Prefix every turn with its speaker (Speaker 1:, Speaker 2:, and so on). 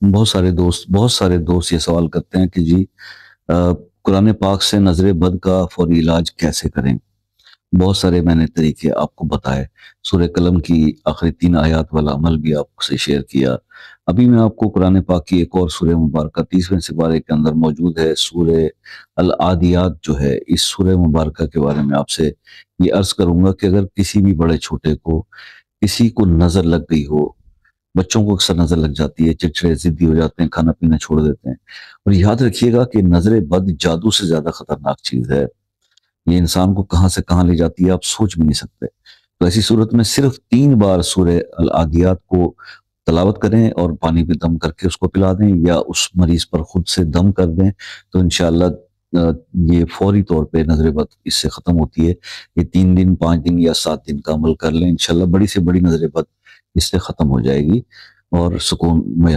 Speaker 1: بہت سارے دوست یہ سوال کرتے ہیں کہ جی قرآن پاک سے نظر بد کا فوری علاج کیسے کریں۔ بہت سارے میں نے طریقے آپ کو بتائے، سورہ قلم کی آخری 3 آیات والا عمل بھی آپ سے شیئر کیا۔ ابھی میں آپ کو قرآن پاک کی ایک اور سورہ مبارکہ 30ویں سپارے کے اندر موجود ہے، سورہ العادیات جو ہے، اس سورہ مبارکہ کے بارے میں آپ سے یہ عرض کروں گا کہ اگر کسی بھی بڑے چھوٹے کو کسی کو نظر لگ گئی ہو، بچوں کو اکثر نظر لگ جاتی ہے، چڑچڑے ضدی ہو جاتے ہیں، کھانا پینا چھوڑ دیتے ہیں، اور یاد رکھیے گا کہ نظر بد جادو سے زیادہ خطرناک چیز ہے۔ یہ انسان کو کہاں سے کہاں لے جاتی ہے آپ سوچ بھی نہیں سکتے۔ تو ایسی صورت میں صرف 3 بار سورہ العادیات کو تلاوت کریں اور پانی پہ دم کر کے اس کو پلا دیں، یا اس مریض پر خود سے دم کر دیں، تو انشاءاللہ یہ فوری طور پہ نظر بد اس سے ختم ہوتی ہے۔ یہ 3 دن 5 دن یا 7 دن کا عمل کر لیں، انشاءاللہ بڑی سے بڑی نظر بد اس سے ختم ہو جائے گی اور سکون میسر